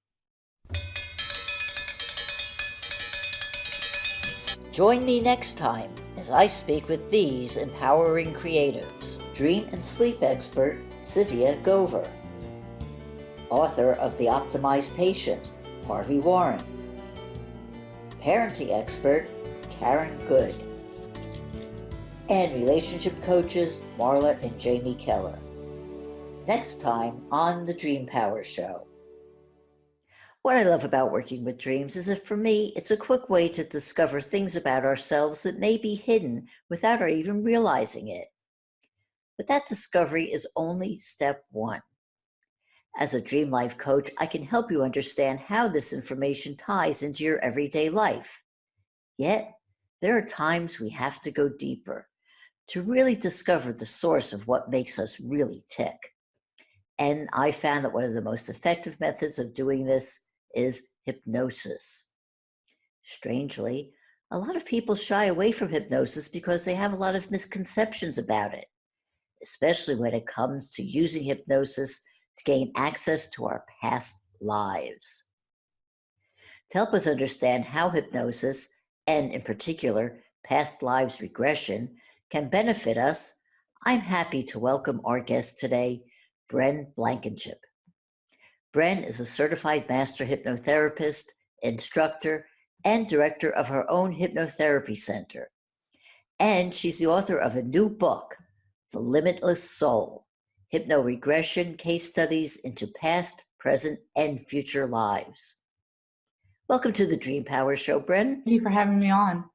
Join me next time as I speak with these empowering creatives. Dream and sleep expert Sylvia Gover, author of The Optimized Patient, Harvey Warren, parenting expert Karen Good, and relationship coaches Marla and Jamie Keller. Next time on the Dream Power Show. What I love about working with dreams is that for me, it's a quick way to discover things about ourselves that may be hidden without our even realizing it. But that discovery is only step one. As a dream life coach, I can help you understand how this information ties into your everyday life. Yet, there are times we have to go deeper to really discover the source of what makes us really tick. And I found that one of the most effective methods of doing this is hypnosis. Strangely, a lot of people shy away from hypnosis because they have a lot of misconceptions about it, especially when it comes to using hypnosis to gain access to our past lives. To help us understand how hypnosis, and in particular, past lives regression, can benefit us, I'm happy to welcome our guest today, Brent Blankenship. Bryn is a certified master hypnotherapist, instructor, and director of her own hypnotherapy center. And she's the author of a new book, The Limitless Soul, Hypno-Regression Case Studies into Past, Present, and Future Lives. Welcome to the Dream Power Show, Bryn. Thank you for having me on.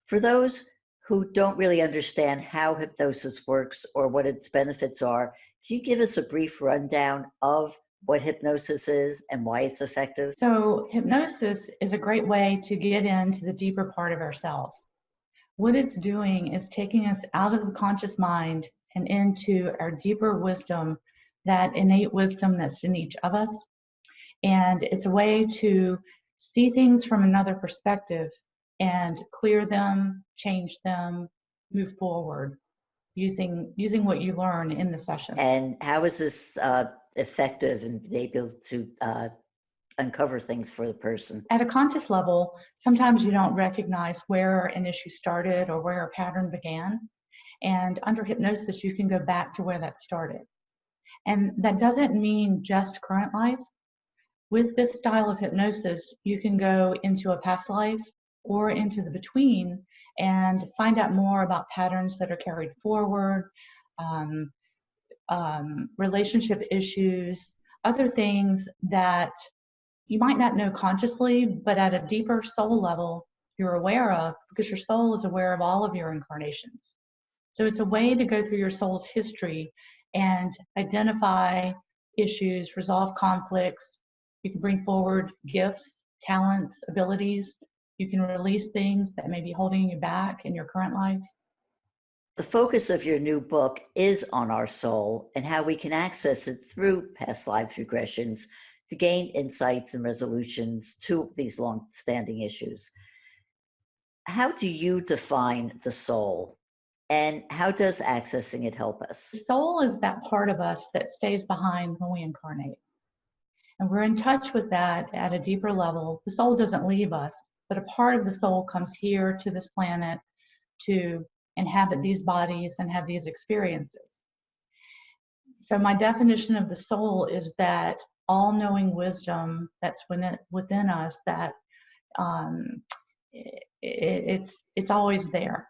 For those who don't really understand how hypnosis works or what its benefits are, can you give us a brief rundown of what hypnosis is and why it's effective? So hypnosis is a great way to get into the deeper part of ourselves. What it's doing is taking us out of the conscious mind and into our deeper wisdom, that innate wisdom that's in each of us. And it's a way to see things from another perspective and clear them, change them, move forward using what you learn in the session. And how is this effective in being able to uncover things for the person? At a conscious level, sometimes you don't recognize where an issue started or where a pattern began. And under hypnosis, you can go back to where that started. And that doesn't mean just current life. With this style of hypnosis, you can go into a past life or into the between and find out more about patterns that are carried forward, relationship issues, other things that you might not know consciously, but at a deeper soul level, you're aware of, because your soul is aware of all of your incarnations. So it's a way to go through your soul's history and identify issues, resolve conflicts. You can bring forward gifts, talents, abilities. You can release things that may be holding you back in your current life. The focus of your new book is on our soul and how we can access it through past life regressions to gain insights and resolutions to these long-standing issues. How do you define the soul, and how does accessing it help us? The soul is that part of us that stays behind when we incarnate. And we're in touch with that at a deeper level. The soul doesn't leave us, but a part of the soul comes here to this planet to inhabit these bodies and have these experiences. So my definition of the soul is that all-knowing wisdom that's within us, that it's always there,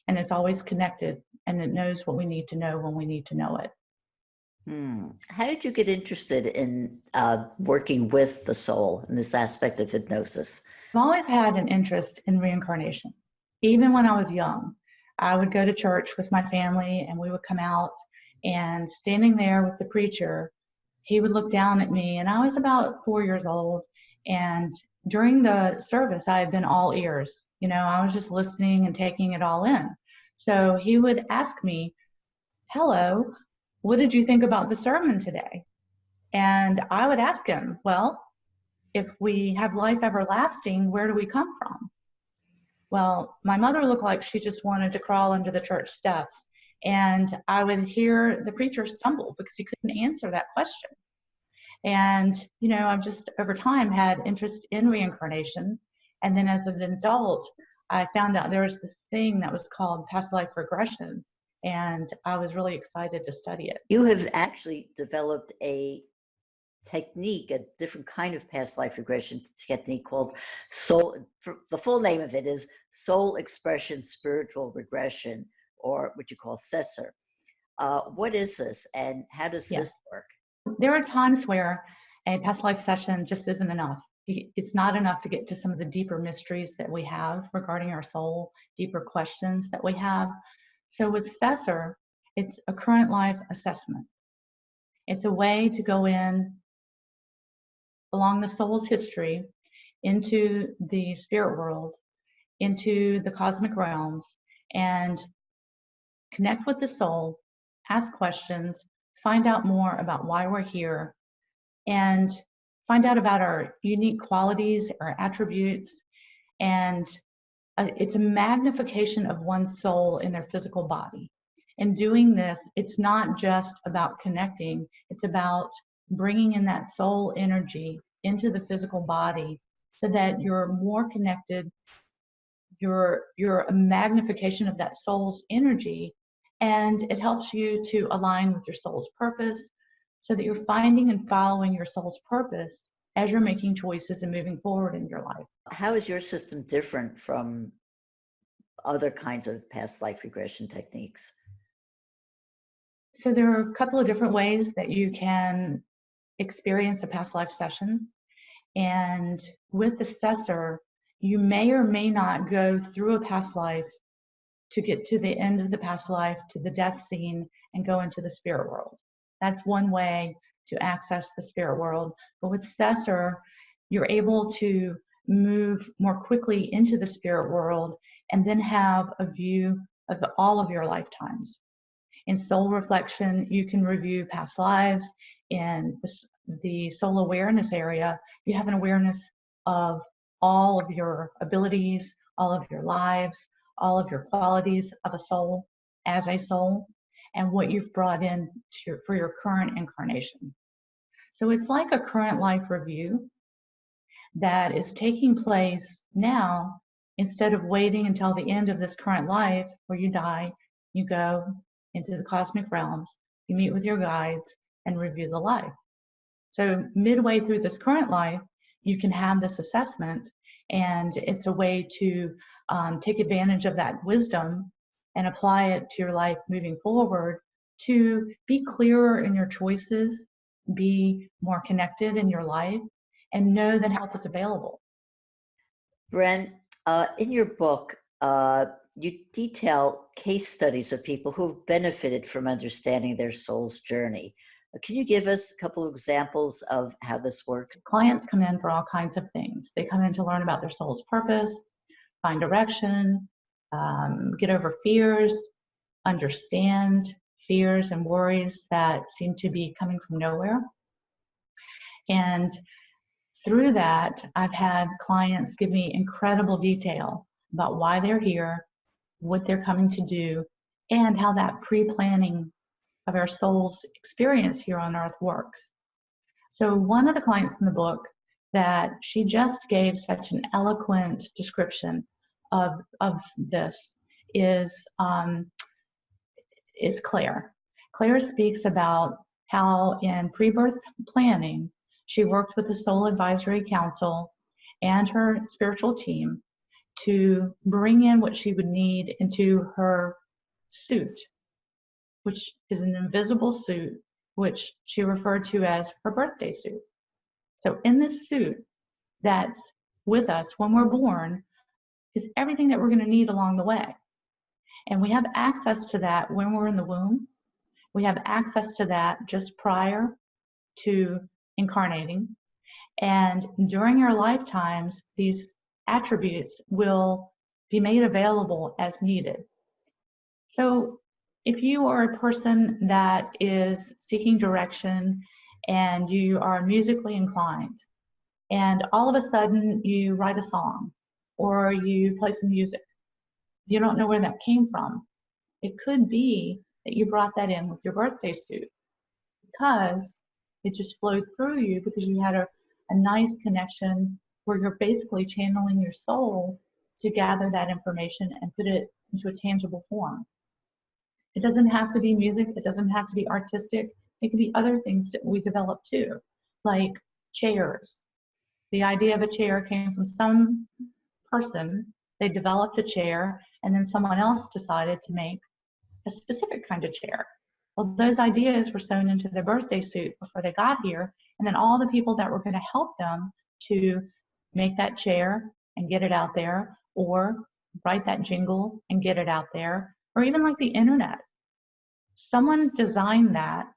and it's always connected, and it knows what we need to know when we need to know it. How did you get interested in working with the soul in this aspect of hypnosis? I've always had an interest in reincarnation. Even when I was young, I would go to church with my family, and we would come out, and standing there with the preacher, he would look down at me, and I was about 4 years old. And during the service, I had been all ears. You know, I was just listening and taking it all in. So he would ask me, "Hello, what did you think about the sermon today?" And I would ask him, "Well, if we have life everlasting, where do we come from?" Well, my mother looked like she just wanted to crawl under the church steps. And I would hear the preacher stumble because he couldn't answer that question. And, you know, I've just over time had interest in reincarnation. And then as an adult, I found out there was this thing that was called past life regression. And I was really excited to study it. You have actually developed a technique, a different kind of past life regression technique called soul. The full name of it is Soul Expression Spiritual Regression, or what you call SESR. What is this, and how does this work? There are times where a past life session just isn't enough. It's not enough to get to some of the deeper mysteries that we have regarding our soul, deeper questions that we have. So with SESR, it's a current life assessment. It's a way to go in along the soul's history into the spirit world, into the cosmic realms, and connect with the soul, ask questions, find out more about why we're here, and find out about our unique qualities, our attributes. And it's a magnification of one's soul in their physical body. In doing this, it's not just about connecting, it's about bringing in that soul energy into the physical body so that you're more connected, you're a magnification of that soul's energy, and it helps you to align with your soul's purpose, so that you're finding and following your soul's purpose as you're making choices and moving forward in your life. How is your system different from other kinds of past life regression techniques? So there are a couple of different ways that you can experience a past life session. And with the assessor, you may or may not go through a past life to get to the end of the past life, to the death scene, and go into the spirit world. That's one way to access the spirit world. But with assessor, you're able to move more quickly into the spirit world and then have a view of all of your lifetimes. In soul reflection, you can review past lives. In the soul awareness area, you have an awareness of all of your abilities, all of your lives, all of your qualities of a soul as a soul, and what you've brought in for your current incarnation. So it's like a current life review that is taking place now, instead of waiting until the end of this current life where you die. You go into the cosmic realms, you meet with your guides and review the life. So midway through this current life, you can have this assessment, and it's a way to take advantage of that wisdom and apply it to your life moving forward, to be clearer in your choices, be more connected in your life, and know that help is available. Brent, in your book, you detail case studies of people who've benefited from understanding their soul's journey. Can you give us a couple of examples of how this works? Clients come in for all kinds of things. They come in to learn about their soul's purpose, find direction, get over fears, understand fears and worries that seem to be coming from nowhere. And through that, I've had clients give me incredible detail about why they're here, what they're coming to do, and how that pre-planning of our soul's experience here on earth works. So one of the clients in the book that she just gave such an eloquent description of this is Claire. Claire speaks about how in pre-birth planning, she worked with the Soul Advisory Council and her spiritual team to bring in what she would need into her suit, which is an invisible suit, which she referred to as her birthday suit. So in this suit that's with us when we're born is everything that we're going to need along the way. And we have access to that when we're in the womb. We have access to that just prior to incarnating. And during our lifetimes, these attributes will be made available as needed. So if you are a person that is seeking direction and you are musically inclined, and all of a sudden you write a song or you play some music, you don't know where that came from. It could be that you brought that in with your birthday suit because it just flowed through you because you had a nice connection where you're basically channeling your soul to gather that information and put it into a tangible form. It doesn't have to be music. It doesn't have to be artistic. It can be other things that we develop too, like chairs. The idea of a chair came from some person. They developed a chair, and then someone else decided to make a specific kind of chair. Well, those ideas were sewn into their birthday suit before they got here, and then all the people that were going to help them to make that chair and get it out there, or write that jingle and get it out there, or even like the internet. Someone designed that,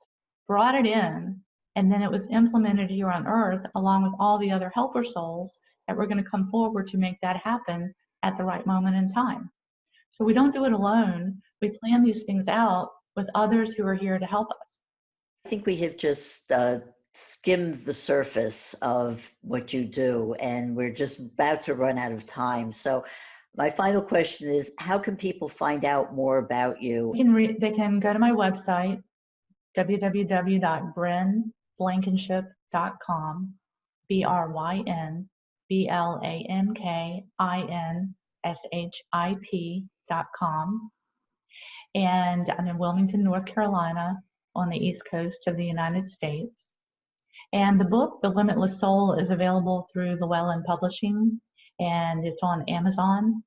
brought it in, and then it was implemented here on earth along with all the other helper souls that were going to come forward to make that happen at the right moment in time. So we don't do it alone. We plan these things out with others who are here to help us. I think we have just skimmed the surface of what you do, and we're just about to run out of time. So my final question is, how can people find out more about you? They can go to my website, www.brynblankinship.com, BrynBlankinship.com. And I'm in Wilmington, North Carolina. on the East Coast of the United States. And the book, The Limitless Soul, is available through Llewellyn Publishing, and it's on Amazon.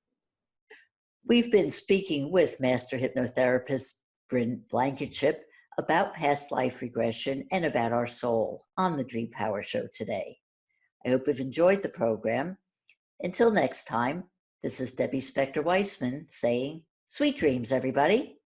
We've been speaking with Master Hypnotherapist Bryn Blankenship about past life regression and about our soul on the Dream Power Show today. I hope you've enjoyed the program. Until next time, this is Debbie Spector-Weissman saying, sweet dreams, everybody.